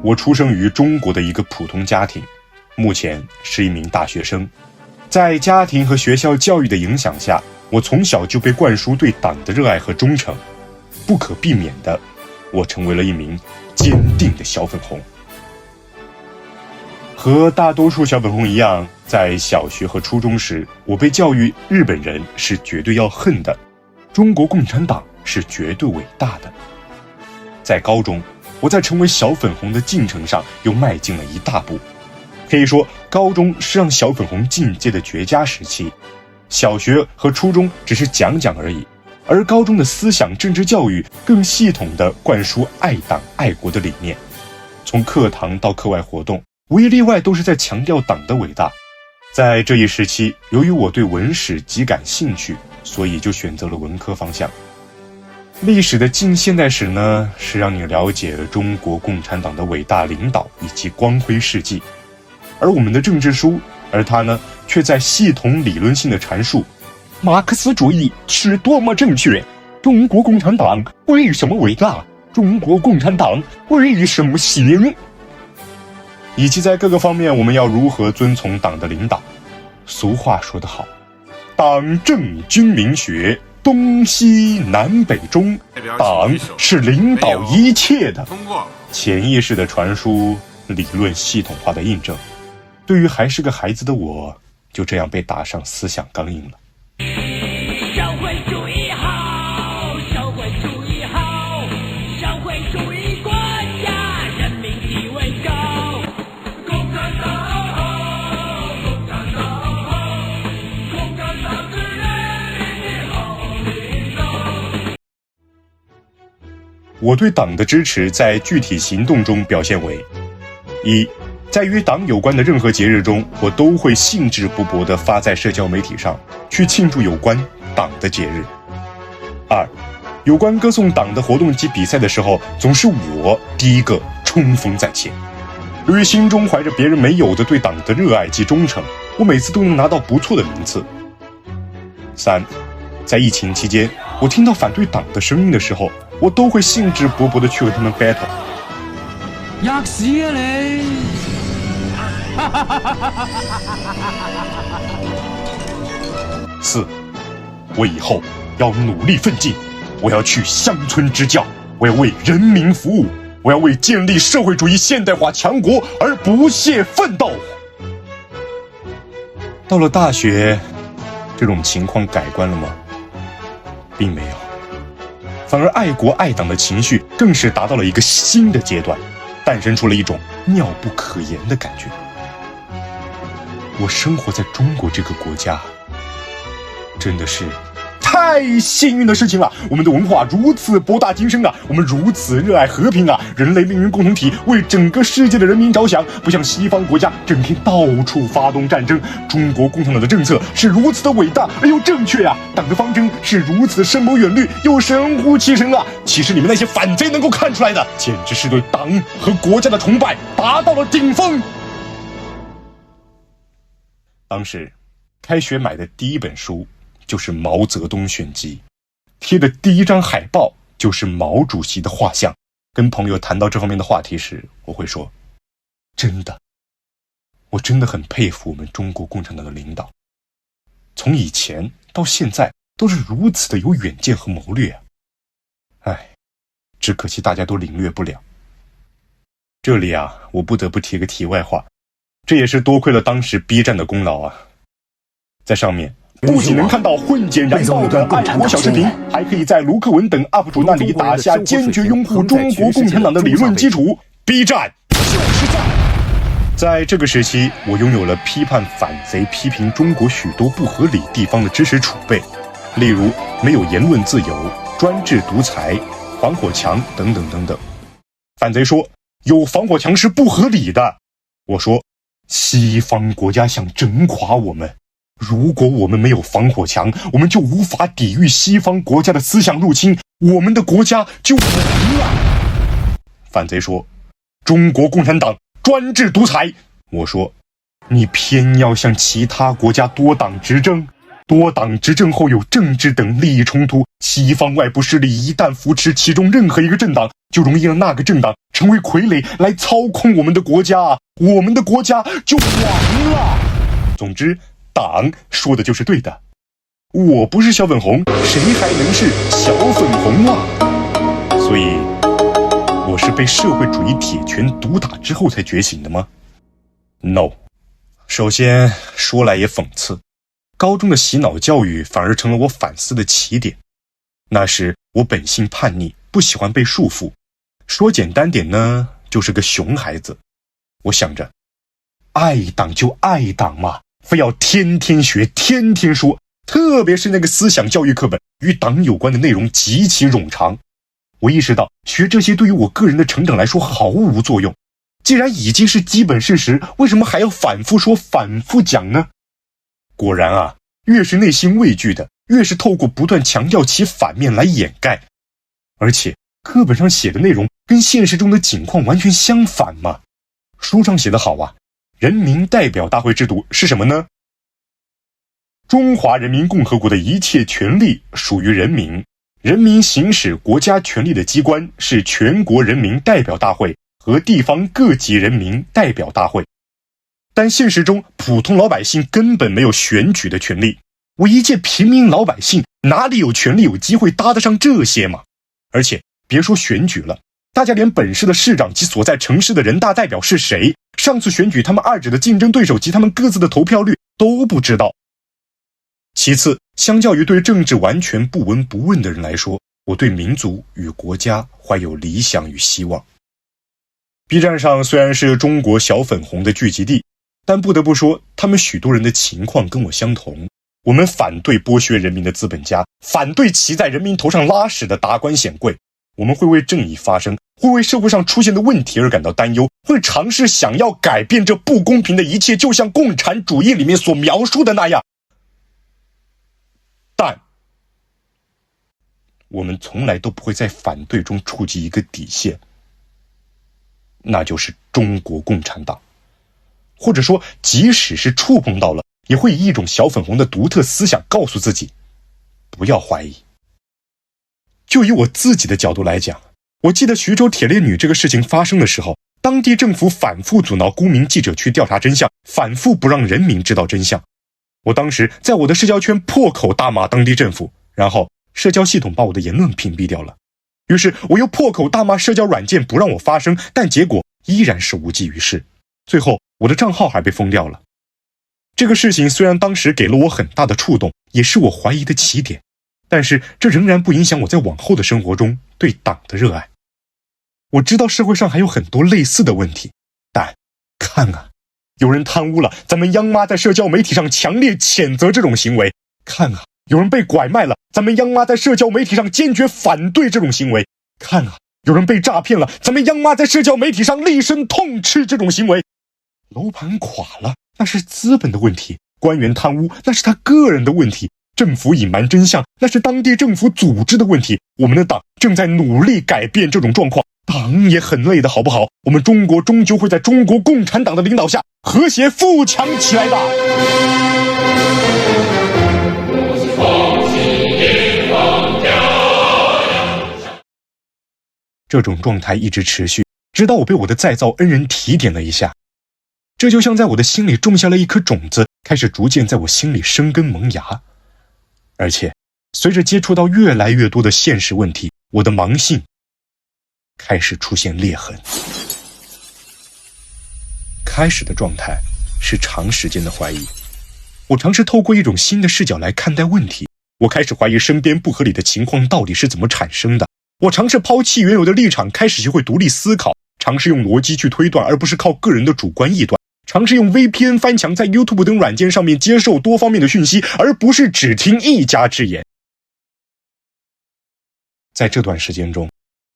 我出生于中国的一个普通家庭，目前是一名大学生。在家庭和学校教育的影响下，我从小就被灌输对党的热爱和忠诚，不可避免的，我成为了一名坚定的小粉红。和大多数小粉红一样，在小学和初中时，我被教育日本人是绝对要恨的，中国共产党是绝对伟大的。在高中，我在成为小粉红的进程上又迈进了一大步。可以说，高中是让小粉红进阶的绝佳时期，小学和初中只是讲讲而已，而高中的思想政治教育更系统地灌输爱党爱国的理念，从课堂到课外活动，无一例外都是在强调党的伟大。在这一时期，由于我对文史极感兴趣，所以就选择了文科方向。历史的近现代史呢，是让你了解中国共产党的伟大领导以及光辉事迹，而我们的政治书，它呢，却在系统理论性的阐述马克思主义是多么正确，中国共产党为什么伟大，中国共产党为什么行，以及在各个方面我们要如何遵从党的领导。俗话说得好，党政军民学，东西南北中，党是领导一切的。潜意识的传输，理论系统化的印证，对于还是个孩子的我，就这样被打上思想钢印了。社会主义好，社会主义好，社会主义国家人民地位高。共产党好，共产党好，共产党是人民的好领导。我对党的支持在具体行动中表现为：一，在与党有关的任何节日中，我都会兴致勃勃地发在社交媒体上，去庆祝有关党的节日。二，有关歌颂党的活动及比赛的时候，总是我第一个冲锋在前。由于心中怀着别人没有的对党的热爱及忠诚，我每次都能拿到不错的名次。三，在疫情期间，我听到反对党的声音的时候，我都会兴致勃勃地去和他们 battle。吔屎啊你！四，我以后要努力奋进，我要去乡村支教，我要为人民服务，我要为建立社会主义现代化强国而不懈奋斗。到了大学，这种情况改观了吗？并没有，反而爱国爱党的情绪更是达到了一个新的阶段，诞生出了一种妙不可言的感觉。我生活在中国这个国家，真的是太幸运的事情了。我们的文化如此博大精深啊，我们如此热爱和平啊，人类命运共同体，为整个世界的人民着想，不像西方国家整天到处发动战争。中国共产党的政策是如此的伟大而又正确啊，党的方针是如此深谋远虑又神乎其神啊。其实你们那些反贼能够看出来的，简直是对党和国家的崇拜达到了顶峰。当时开学买的第一本书就是毛泽东选集，贴的第一张海报就是毛主席的画像。跟朋友谈到这方面的话题时，我会说，真的，我真的很佩服我们中国共产党的领导，从以前到现在都是如此的有远见和谋略啊。只可惜大家都领略不了。这里啊，我不得不提个题外话，这也是多亏了当时 B 站的功劳啊。在上面不仅能看到混剪燃爆的爱国小视频，还可以在卢克文等 UP 主那里打下坚决拥护中国共产党的理论基础。B 站就是赞。在这个时期，我拥有了批判反贼、批评中国许多不合理地方的知识储备，例如没有言论自由、专制独裁、防火墙等等等等。反贼说有防火墙是不合理的，我说西方国家想整垮我们，如果我们没有防火墙，我们就无法抵御西方国家的思想入侵，我们的国家就完了。反贼说中国共产党专制独裁，我说你偏要向其他国家多党执政，多党执政后有政治等利益冲突，西方外部势力一旦扶持其中任何一个政党，就容易让那个政党成为傀儡来操控我们的国家，我们的国家就完了。总之，党说的就是对的。我不是小粉红，谁还能是小粉红啊？所以，我是被社会主义铁拳毒打之后才觉醒的吗？ No。 首先说来也讽刺，高中的洗脑教育反而成了我反思的起点。那时我本性叛逆，不喜欢被束缚，说简单点呢，就是个熊孩子。我想着，爱党就爱党嘛，非要天天学天天说，特别是那个思想教育课本与党有关的内容极其冗长。我意识到学这些对于我个人的成长来说毫无作用，既然已经是基本事实，为什么还要反复说反复讲呢？果然啊，越是内心畏惧的，越是透过不断强调其反面来掩盖。而且课本上写的内容跟现实中的情况完全相反嘛。书上写得好啊，人民代表大会制度是什么呢？中华人民共和国的一切权利属于人民，人民行使国家权力的机关是全国人民代表大会和地方各级人民代表大会。但现实中，普通老百姓根本没有选举的权利，我一介平民老百姓哪里有权利有机会搭得上这些嘛？而且别说选举了，大家连本市的市长及所在城市的人大代表是谁，上次选举他们二者的竞争对手及他们各自的投票率都不知道。其次，相较于对政治完全不闻不问的人来说，我对民族与国家怀有理想与希望。B 站上虽然是中国小粉红的聚集地，但不得不说，他们许多人的情况跟我相同。我们反对剥削人民的资本家，反对骑在人民头上拉屎的达官显贵。我们会为正义发声，会为社会上出现的问题而感到担忧，会尝试想要改变这不公平的一切，就像共产主义里面所描述的那样。但我们从来都不会在反对中触及一个底线，那就是中国共产党。或者说，即使是触碰到了，也会以一种小粉红的独特思想告诉自己，不要怀疑。就以我自己的角度来讲，我记得徐州铁链女这个事情发生的时候，当地政府反复阻挠公民记者去调查真相，反复不让人民知道真相。我当时在我的社交圈破口大骂当地政府，然后社交系统把我的言论屏蔽掉了。于是我又破口大骂社交软件不让我发声，但结果依然是无济于事。最后我的账号还被封掉了。这个事情虽然当时给了我很大的触动，也是我怀疑的起点，但是这仍然不影响我在往后的生活中对党的热爱。我知道社会上还有很多类似的问题，但看啊，有人贪污了，咱们央妈在社交媒体上强烈谴责这种行为。看啊，有人被拐卖了，咱们央妈在社交媒体上坚决反对这种行为。看啊，有人被诈骗了，咱们央妈在社交媒体上厉声痛斥这种行为。楼盘垮了，那是资本的问题；官员贪污，那是他个人的问题；政府隐瞒真相，那是当地政府组织的问题。我们的党正在努力改变这种状况，党也很累的好不好？我们中国终究会在中国共产党的领导下和谐富强起来的。这种状态一直持续，直到我被我的再造恩人提点了一下。这就像在我的心里种下了一颗种子，开始逐渐在我心里生根萌芽。而且随着接触到越来越多的现实问题，我的盲性开始出现裂痕。开始的状态是长时间的怀疑，我尝试透过一种新的视角来看待问题。我开始怀疑身边不合理的情况到底是怎么产生的。我尝试抛弃原有的立场，开始学会独立思考，尝试用逻辑去推断，而不是靠个人的主观臆断。尝试用 VPN 翻墙，在 YouTube 等软件上面接受多方面的讯息，而不是只听一家之言。在这段时间中，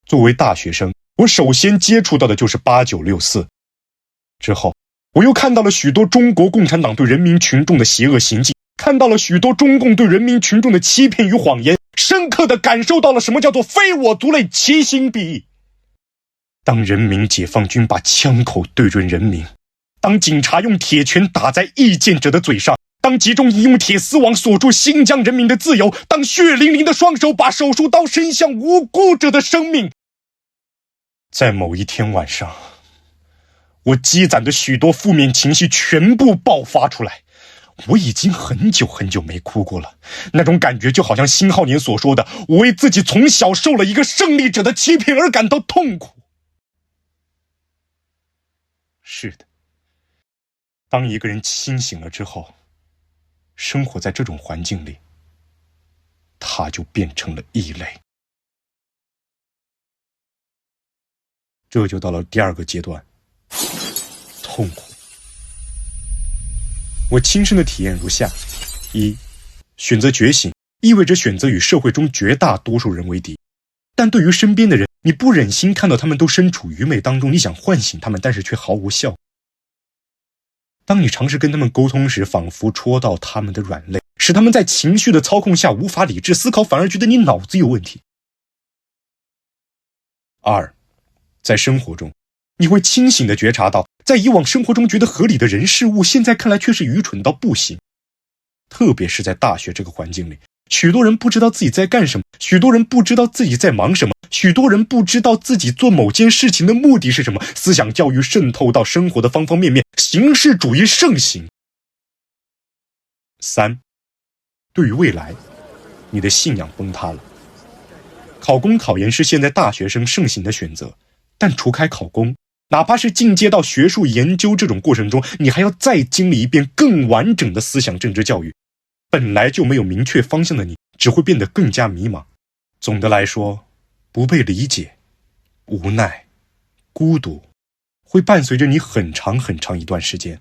作为大学生，我首先接触到的就是8964。之后，我又看到了许多中国共产党对人民群众的邪恶行径，看到了许多中共对人民群众的欺骗与谎言，深刻地感受到了什么叫做非我族类，其心必异。当人民解放军把枪口对准人民，当警察用铁拳打在意见者的嘴上，当集中营用铁丝网锁住新疆人民的自由，当血淋淋的双手把手术刀伸向无辜者的生命。在某一天晚上，我积攒的许多负面情绪全部爆发出来。我已经很久很久没哭过了，那种感觉就好像辛浩年所说的，我为自己从小受了一个胜利者的欺骗而感到痛苦。是的，当一个人清醒了之后，生活在这种环境里，他就变成了异类。这就到了第二个阶段，痛苦。我亲身的体验如下：一，选择觉醒意味着选择与社会中绝大多数人为敌，但对于身边的人，你不忍心看到他们都身处愚昧当中，你想唤醒他们，但是却毫无效果。当你尝试跟他们沟通时，仿佛戳到他们的软肋，使他们在情绪的操控下无法理智思考，反而觉得你脑子有问题。二，在生活中，你会清醒地觉察到，在以往生活中觉得合理的人事物，现在看来却是愚蠢到不行。特别是在大学这个环境里，许多人不知道自己在干什么，许多人不知道自己在忙什么，许多人不知道自己做某件事情的目的是什么。思想教育渗透到生活的方方面面，形式主义盛行。三，对于未来，你的信仰崩塌了。考公考研是现在大学生盛行的选择，但除开考公，哪怕是进阶到学术研究这种过程中，你还要再经历一遍更完整的思想政治教育。本来就没有明确方向的你，只会变得更加迷茫。总的来说，不被理解、无奈、孤独，会伴随着你很长很长一段时间。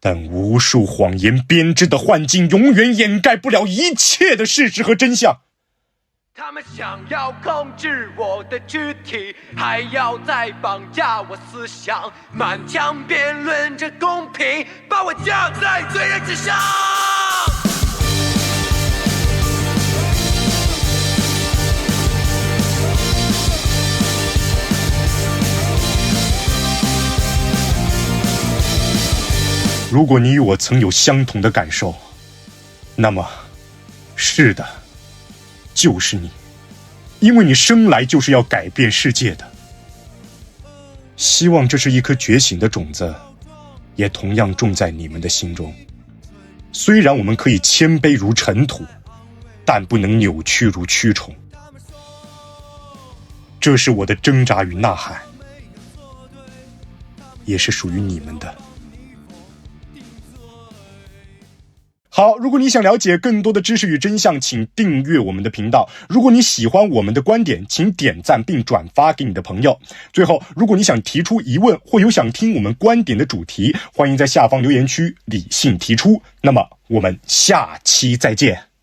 但无数谎言编织的幻境，永远掩盖不了一切的事实和真相。他们想要控制我的躯体，还要再绑架我思想，满腔辩论着公平，把我架在罪人之上。如果你与我曾有相同的感受，那么，是的，就是你，因为你生来就是要改变世界的。希望这是一颗觉醒的种子，也同样种在你们的心中。虽然我们可以谦卑如尘土，但不能扭曲如蛆虫。这是我的挣扎与呐喊，也是属于你们的。好，如果你想了解更多的知识与真相，请订阅我们的频道。如果你喜欢我们的观点，请点赞并转发给你的朋友。最后，如果你想提出疑问或有想听我们观点的主题，欢迎在下方留言区理性提出。那么，我们下期再见。